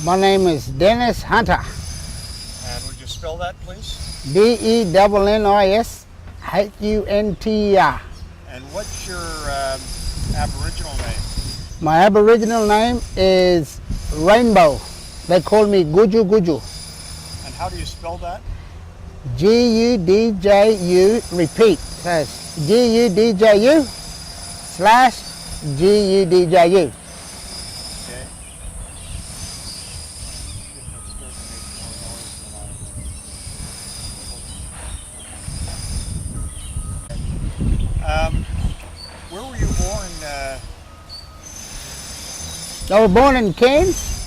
My name is Dennis Hunter. And would you spell that, please? Dennis-Hunter. And what's your Aboriginal name? My Aboriginal name is Rainbow. They call me Guju Guju. And how do you spell that? G-U-D-J-U, repeat. That's G-U-D-J-U/G-U-D-J-U. Okay. Where were you born? I was born in Cairns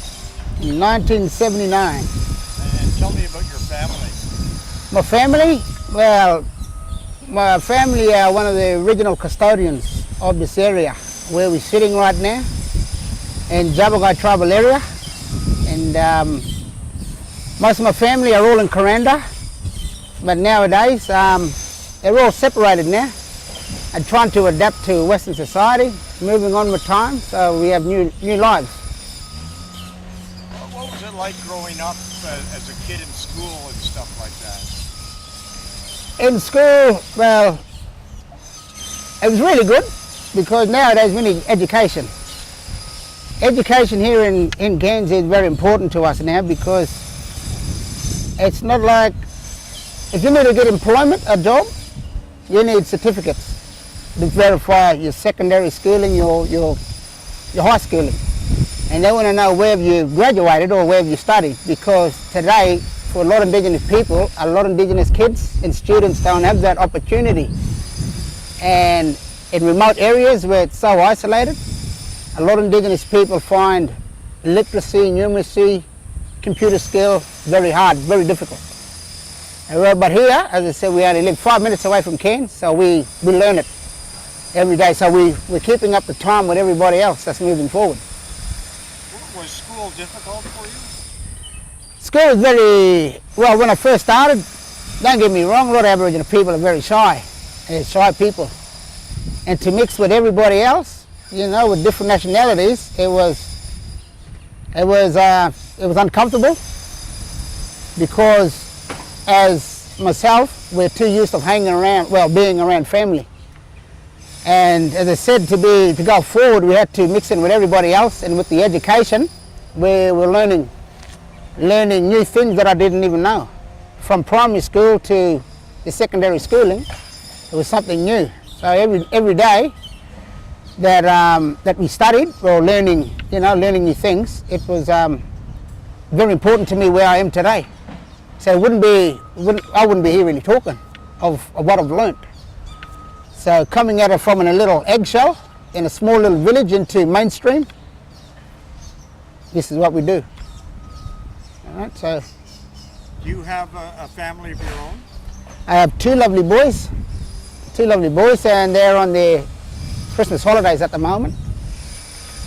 in 1979. And tell me about your family. My family? Well, my family are one of the original custodians of this area where we're sitting right now in Jabagai tribal area. And most of my family are all in Kuranda, but nowadays they're all separated now and trying to adapt to Western society, moving on with time, so we have new lives. What was it like growing up as a kid in school and stuff like that? In school, well, it was really good because nowadays we need education. Education here in Cairns is very important to us now because it's not like, if you need to get employment, a job, you need certificates to verify your secondary schooling, your high schooling. And they want to know where you graduated or where you studied, because today, for a lot of Indigenous people, a lot of Indigenous kids and students don't have that opportunity. And in remote areas where it's so isolated, a lot of Indigenous people find literacy, numeracy, computer skill very hard, very difficult. But here, as I said, we only live 5 minutes away from Cairns, so we learn it every day. So we're keeping up the time with everybody else that's moving forward. Was school difficult for you? School is very, well, when I first started, don't get me wrong, a lot of Aboriginal people are very shy. They're shy people. And to mix with everybody else, you know, with different nationalities, it was uncomfortable because as myself, we're too used to hanging around, well, being around family. And as I said, to go forward, we had to mix in with everybody else, and with the education, we're learning new things that I didn't even know. From primary school to the secondary schooling, it was something new. So every day that we studied or learning new things, it was very important to me where I am today. So I wouldn't be here really talking of what I've learned. So coming at it from a little eggshell in a small little village into mainstream, this is what we do. All right, so. Do you have a family of your own? I have two lovely boys, and they're on their Christmas holidays at the moment.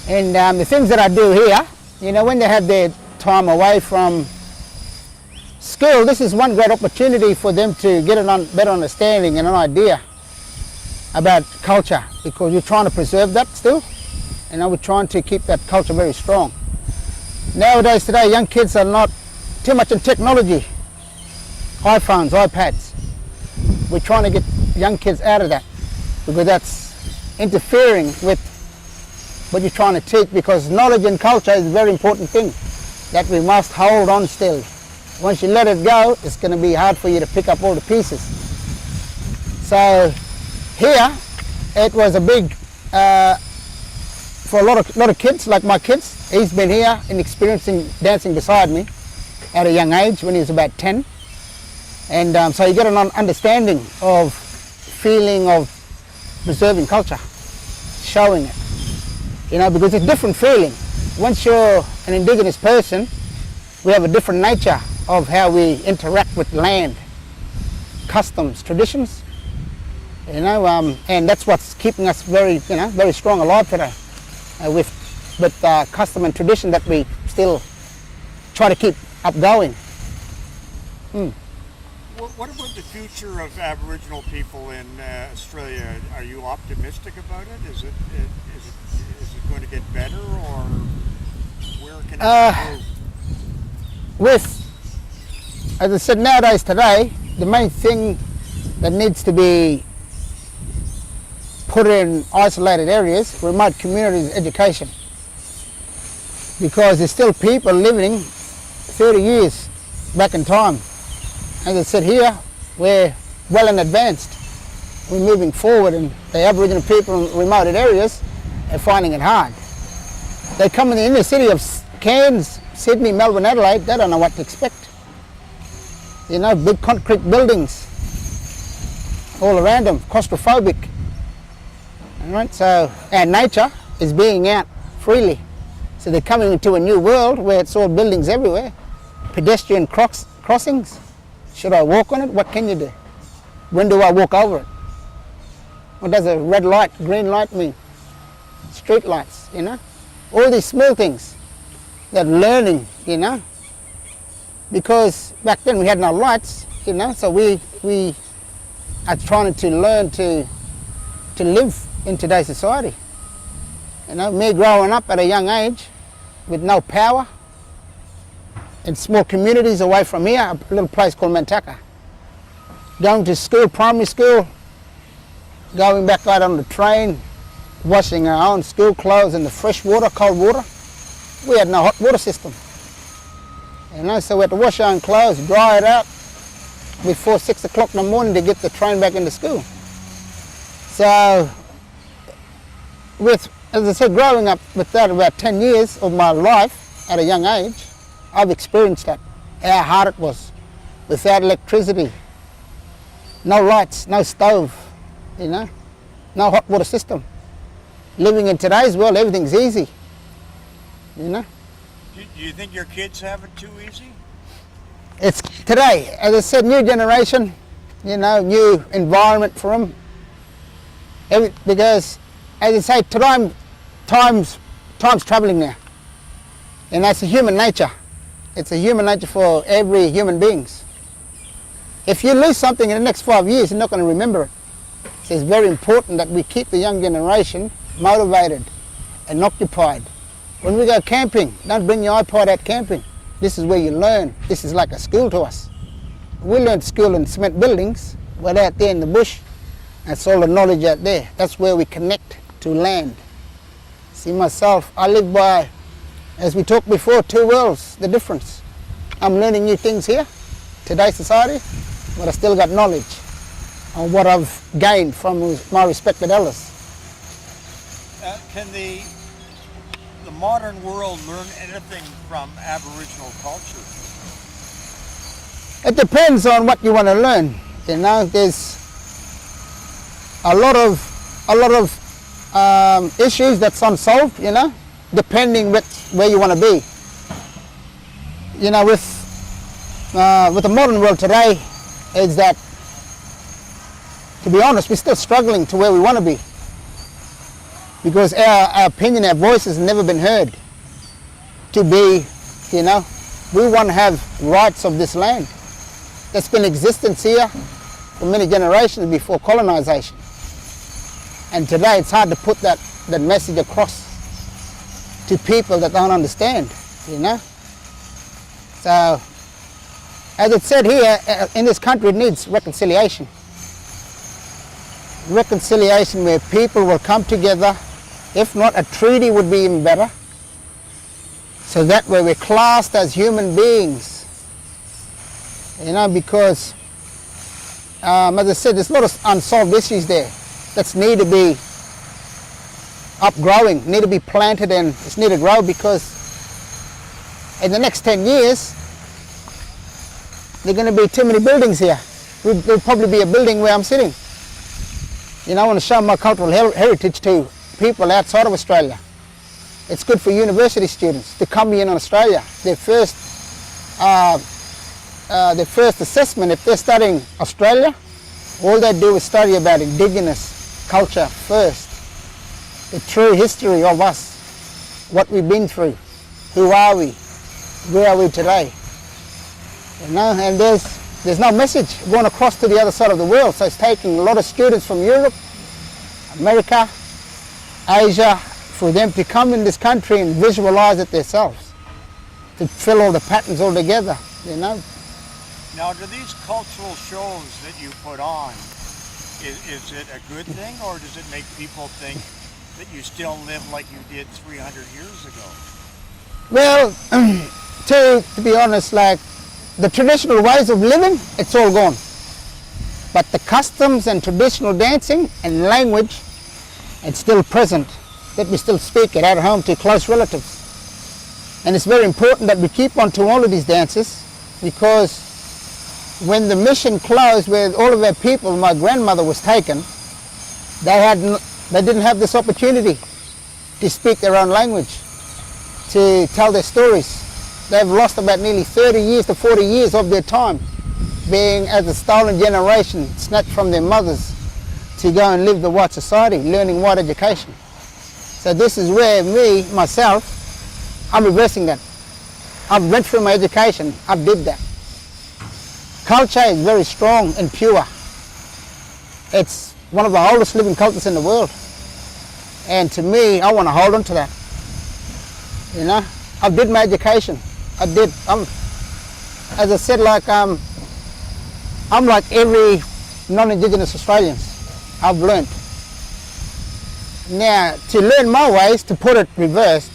And the things that I do here, you know, when they have their time away from school, this is one great opportunity for them to get a better understanding and an idea about culture, because we're trying to preserve that still, and we're trying to keep that culture very strong. Nowadays, today, young kids are not too much in technology, iPhones, iPads. We're trying to get young kids out of that because that's interfering with what you're trying to teach, because knowledge and culture is a very important thing that we must hold on still. Once you let it go, it's going to be hard for you to pick up all the pieces. So here, it was a big, for a lot of kids, like my kids. He's been here and experiencing dancing beside me at a young age when he was about 10. And so you get an understanding of feeling of preserving culture, showing it, you know, because it's a different feeling. Once you're an Indigenous person, we have a different nature of how we interact with land, customs, traditions, you know, and that's what's keeping us very strong alive today, with custom and tradition that we still try to keep upgoing. What about the future of Aboriginal people in Australia? Are you optimistic about it? Is it going to get better, or where can it improve? as I said, nowadays today, the main thing that needs to be put in isolated areas, remote communities, education. Because there's still people living 30 years back in time. As I said here, we're well in advanced. We're moving forward, and the Aboriginal people in remote areas are finding it hard. They come in the inner city of Cairns, Sydney, Melbourne, Adelaide, they don't know what to expect. You know, big concrete buildings all around them, claustrophobic. All right, so our nature is being out freely. So they're coming into a new world where it's all buildings everywhere, pedestrian crossings. Should I walk on it? What can you do? When do I walk over it? What does a red light, green light mean? Street lights, you know? All these small things that learning, you know? Because back then we had no lights, you know, so we are trying to learn to live in today's society. You know, me growing up at a young age with no power in small communities away from here, a little place called Mantaka. Going to school, primary school, going back out on the train, washing our own school clothes in the fresh water, cold water. We had no hot water system. You know, so we had to wash our own clothes, dry it out before 6 o'clock in the morning to get the train back into school. So, as I said, growing up with that about 10 years of my life at a young age, I've experienced that, how hard it was without electricity, no lights, no stove, you know, no hot water system. Living in today's world, everything's easy, you know. Do you think your kids have it too easy? It's today, as I said, new generation, you know, new environment for them. Because, as I say, time's travelling now, and that's a human nature. It's a human nature for every human beings. If you lose something in the next 5 years, you're not going to remember it. So it's very important that we keep the young generation motivated and occupied. When we go camping, don't bring your iPod out camping. This is where you learn. This is like a school to us. We learned school in cement buildings, but out there in the bush, that's all the knowledge out there. That's where we connect to land. See, myself, I live by, as we talked before, two worlds, the difference. I'm learning new things here, today's society, but I still got knowledge on what I've gained from my respected elders. Can the modern world learn anything from Aboriginal culture? It depends on what you want to learn. You know, there's a lot of issues that's unsolved. You know, depending where you want to be. You know, with the modern world today, is that, to be honest, we're still struggling to where we want to be. Because our opinion, our voice has never been heard. To be, you know, we want to have rights of this land. There's been existence here for many generations before colonisation. And today it's hard to put that message across to people that don't understand, you know. So, as it said here, in this country it needs reconciliation. Reconciliation where people will come together. If not, a treaty would be even better. So that way we're classed as human beings. You know, because, as I said, there's a lot of unsolved issues there that need to be upgrowing, need to be planted, and it's need to grow, because in the next 10 years, there are going to be too many buildings here. There'll probably be a building where I'm sitting. You know, I want to show my cultural heritage to people outside of Australia. It's good for university students to come in on Australia. Their first assessment, if they're studying Australia, all they do is study about Indigenous culture first. The true history of us, what we've been through, who are we, where are we today. You know, and there's no message going across to the other side of the world, so it's taking a lot of students from Europe, America, Asia, for them to come in this country and visualize it themselves. to fill all the patterns all together, you know. Now, do these cultural shows that you put on, is it a good thing, or does it make people think that you still live like you did 300 years ago? Well, to be honest, like the traditional ways of living, it's all gone. But the customs and traditional dancing and language, it's still present, that we still speak it at home to close relatives. And it's very important that we keep on to all of these dances, because when the mission closed with all of our people, my grandmother was taken, they didn't have this opportunity to speak their own language, to tell their stories. They've lost about nearly 30 years to 40 years of their time being as a stolen generation, snatched from their mothers to go and live the white society, learning white education. So this is where myself, I'm reversing that. I've went through my education, I've did that. Culture is very strong and pure. It's one of the oldest living cultures in the world. And to me, I want to hold on to that. You know, I did my education. As I said, like I'm like every non-Indigenous Australians. I've learned. Now, to learn my ways, to put it reversed,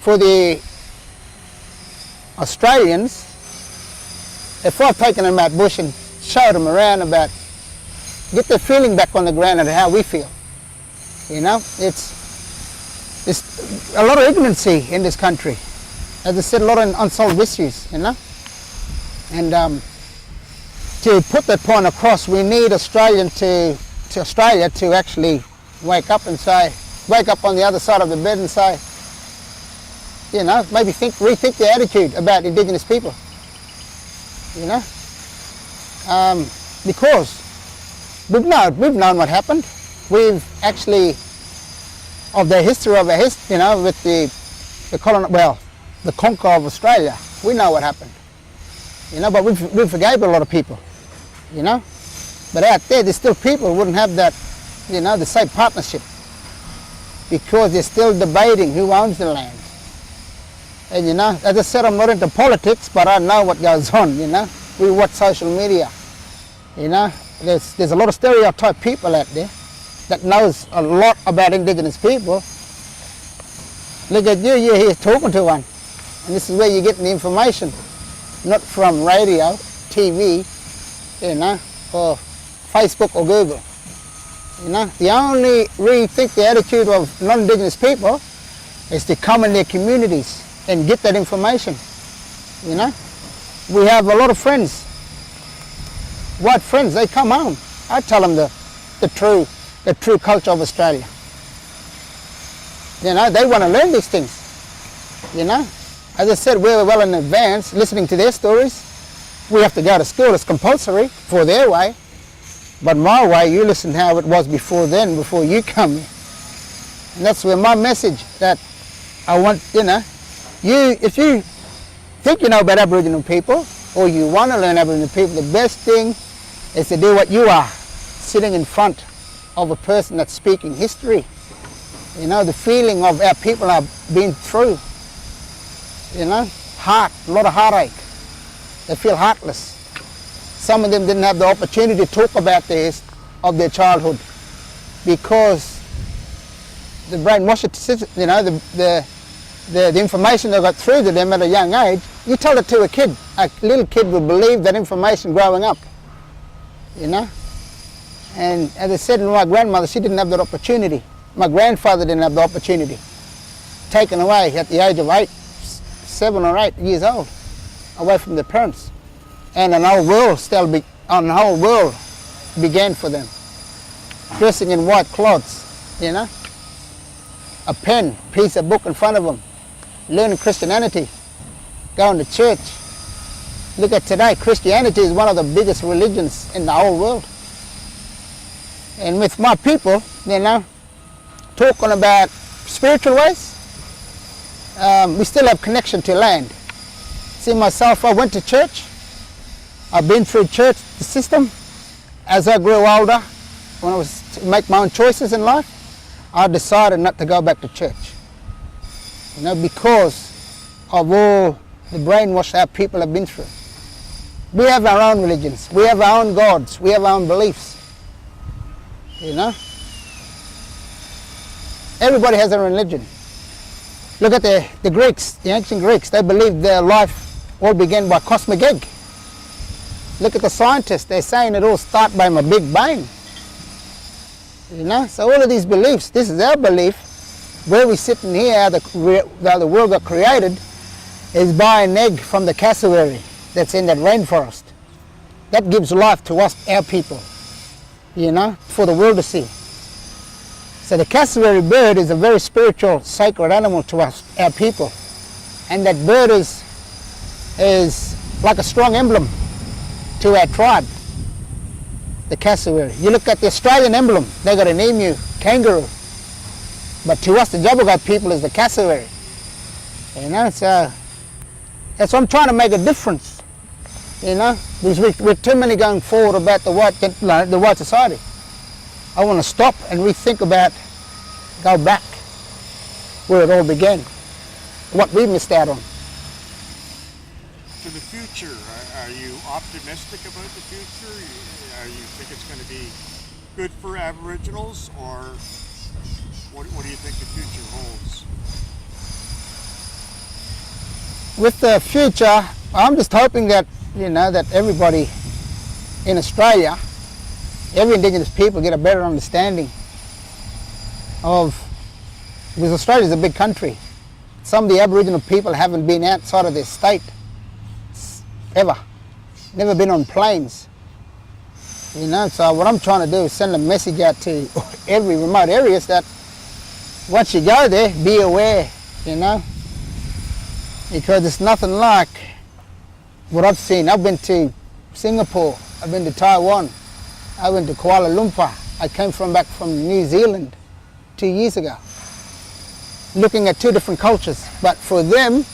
for the Australians, if I've taken them out bush and showed them around about, get their feeling back on the ground and how we feel. You know, it's a lot of ignorancy in this country. As I said, a lot of unsolved issues, you know. And to put that point across, we need Australia to actually wake up and say, wake up on the other side of the bed and say, you know, maybe rethink their attitude about Indigenous people. You know, because we've known what happened. We've actually, of the history of our history, you know, with the conquer of Australia, we know what happened. You know, but we forgave a lot of people. You know, but out there's still people who wouldn't have that, you know, the same partnership, because they're still debating who owns the land. And you know, as I said, I'm not into politics, but I know what goes on, you know. We watch social media, you know. There's a lot of stereotype people out there that knows a lot about Indigenous people. Look at you, you're here talking to one. And this is where you're getting the information, not from radio, TV, you know, or Facebook or Google. You know, the only rethink the attitude of non-Indigenous people is to come in their communities and get that information. You know, we have a lot of friends, white friends. They come home. I tell them the true culture of Australia. You know, they want to learn these things. You know, as I said, we're well in advance listening to their stories. We have to go to school. It's compulsory for their way. But my way, you listen to how it was before then, before you come here. And that's where my message that I want, you know, if you think you know about Aboriginal people, or you want to learn Aboriginal people, the best thing is to do what you are, sitting in front of a person that's speaking history. You know, the feeling of our people have been through. You know, a lot of heartache. They feel heartless. Some of them didn't have the opportunity to talk about of their childhood, because the brainwash, you know, the information they got through to them at a young age. You tell it to a little kid will believe that information growing up. You know, and as I said, my grandmother, she didn't have that opportunity. My grandfather didn't have the opportunity. Taken away at the age of 7 or 8 years old, away from their parents. And an whole world began for them. Dressing in white clothes, you know. A pen, piece of book in front of them. Learning Christianity. Going to church. Look at today, Christianity is one of the biggest religions in the whole world. And with my people, you know, talking about spiritual ways, we still have connection to land. See, myself, I went to church. I've been through church, the system. As I grew older, when I was to make my own choices in life, I decided not to go back to church. You know, because of all the brainwash our people have been through. We have our own religions, we have our own gods, we have our own beliefs. You know? Everybody has their own religion. Look at the Greeks, the ancient Greeks. They believed their life all began by cosmic egg. Look at the scientists. They're saying it all started by a big bang. You know, so all of these beliefs, this is our belief. Where we're sitting here, how the world got created, is by an egg from the cassowary that's in that rainforest. That gives life to us, our people, you know, for the world to see. So the cassowary bird is a very spiritual, sacred animal to us, our people. And that bird is like a strong emblem to our tribe, the cassowary. You look at the Australian emblem, they got an emu, kangaroo. But to us, the Jabberwock people, is the cassowary. You know, so that's what I'm trying to make a difference. You know, because we're too many going forward about the white society. I want to stop and rethink about, go back where it all began, what we missed out on. To the future, are you optimistic about the future? Are you think it's going to be good for Aboriginals, or what do you think the future holds? With the future, I'm just hoping that, you know, that everybody in Australia, every Indigenous people, get a better understanding of, because Australia is a big country. Some of the Aboriginal people haven't been outside of their state ever, never been on planes. You know, so what I'm trying to do is send a message out to every remote areas that once you go there, be aware, you know, because it's nothing like what I've seen. I've been to Singapore, I've been to Taiwan, I went to Kuala Lumpur. I came back from New Zealand 2 years ago, looking at two different cultures. But for them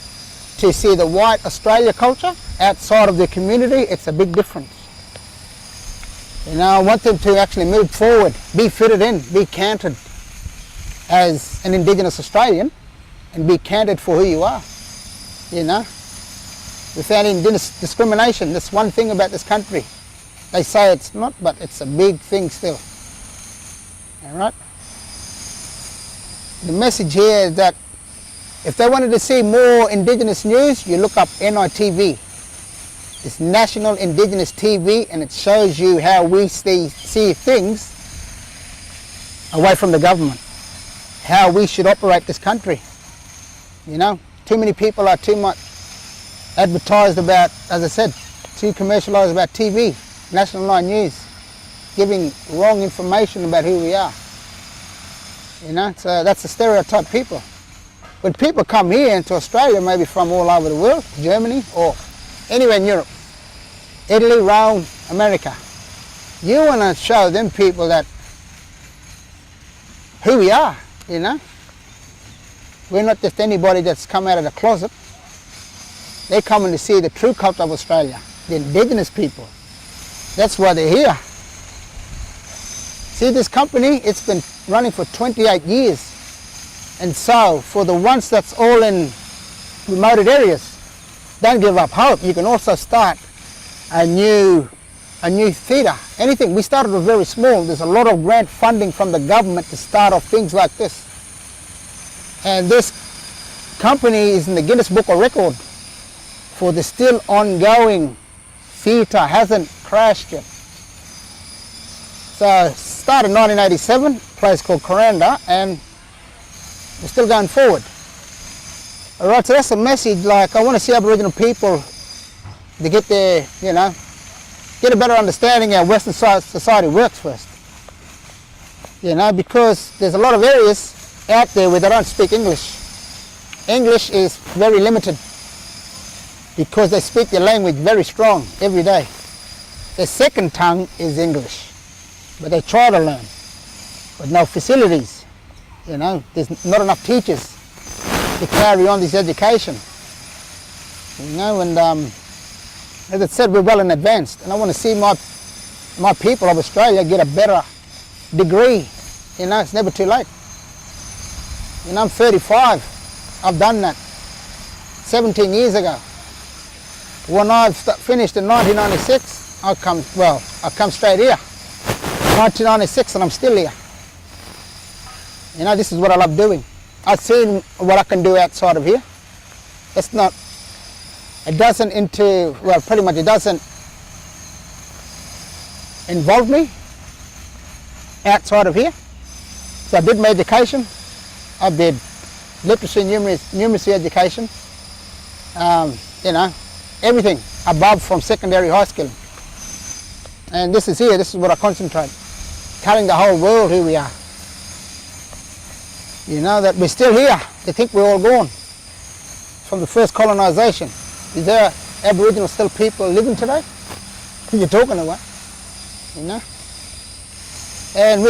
to see the white Australia culture outside of their community, it's a big difference. You know, I want them to actually move forward, be fitted in, be counted as an Indigenous Australian, and be counted for who you are, you know, without Indigenous discrimination. That's one thing about this country. They say it's not, but it's a big thing still. All right? The message here is that if they wanted to see more Indigenous news, you look up NITV. It's National Indigenous TV, and it shows you how we see things away from the government, how we should operate this country. You know, too many people are too much advertised about, as I said, too commercialised about TV, National 9 News, giving wrong information about who we are. You know, so that's the stereotype people. When people come here into Australia, maybe from all over the world, Germany or anywhere in Europe, Italy, Rome, America, you want to show them people that who we are, you know. We're not just anybody that's come out of the closet. They're coming to see the true culture of Australia, the Indigenous people. That's why they're here. See, this company, it's been running for 28 years. And so, for the ones that's all in remote areas, don't give up hope. You can also start a new theatre, anything. We started with very small. There's a lot of grant funding from the government to start off things like this. And this company is in the Guinness Book of Record for the still ongoing theatre, hasn't crashed yet. So, started in 1987, a place called Coranda, and we're still going forward. All right, so that's a message. Like, I want to see Aboriginal people to get their, you know, get a better understanding how Western society works first. You know, because there's a lot of areas out there where they don't speak English. English is very limited because they speak their language very strong every day. Their second tongue is English, but they try to learn, but no facilities. You know, there's not enough teachers to carry on this education. You know, and as I said, we're well in advance, and I want to see my people of Australia get a better degree. You know, it's never too late. You know, I'm 35. I've done that 17 years ago. When I finished in 1996, I come straight here. 1996 and I'm still here. You know, this is what I love doing. I've seen what I can do outside of here. It doesn't involve me outside of here. So I did my education. I did literacy and numeracy education. You know, everything above from secondary high school. And this is what I concentrate. Telling the whole world who we are. You know, that we're still here. They think we're all gone from the first colonisation. Is there Aboriginal still people living today? Who you talking about? You know? And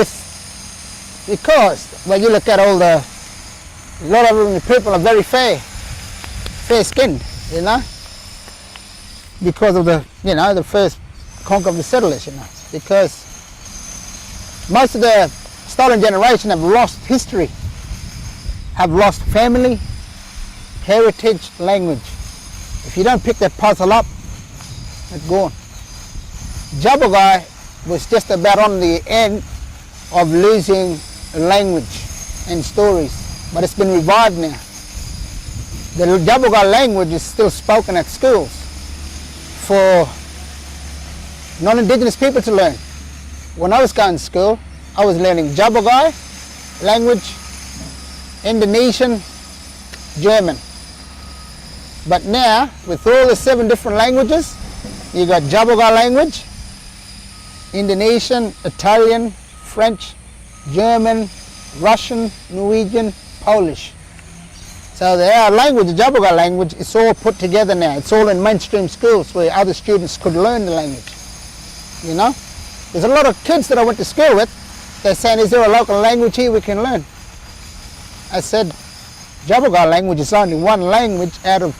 because when you look at a lot of people are very fair skinned, you know? Because of the first conquer of the settlers, you know? Because most of the stolen generation have lost history, have lost family, heritage, language. If you don't pick that puzzle up, it's gone. Jabogai was just about on the end of losing language and stories, but it's been revived now. The Jabogai language is still spoken at schools for non-Indigenous people to learn. When I was going to school, I was learning Jabogai language, Indonesian, German. But now, with all the 7 different languages, you got Jabogai language, Indonesian, Italian, French, German, Russian, Norwegian, Polish. So our language, the Jabogai language, it's all put together now. It's all in mainstream schools where other students could learn the language. You know? There's a lot of kids that I went to school with, they're saying, is there a local language here we can learn? I said, Jabogai language is only one language out of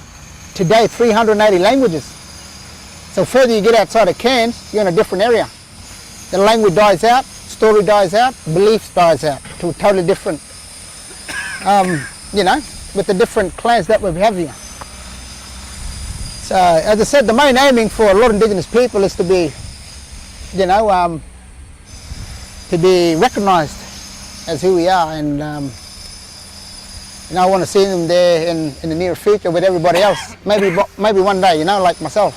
today 380 languages. So further you get outside of Cairns, you're in a different area. The language dies out, story dies out, beliefs dies out to a totally different, you know, with the different clans that we have here. So as I said, the main aiming for a lot of Indigenous people is to be, you know, to be recognised as who we are, and you know, I want to see them there in the near future with everybody else. Maybe one day, you know, like myself.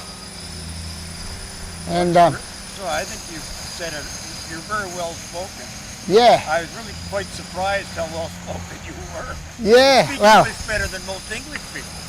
And so I think you said it. You're very well spoken. Yeah. I was really quite surprised how well spoken you were. Yeah. You speak Well. English better than most English people.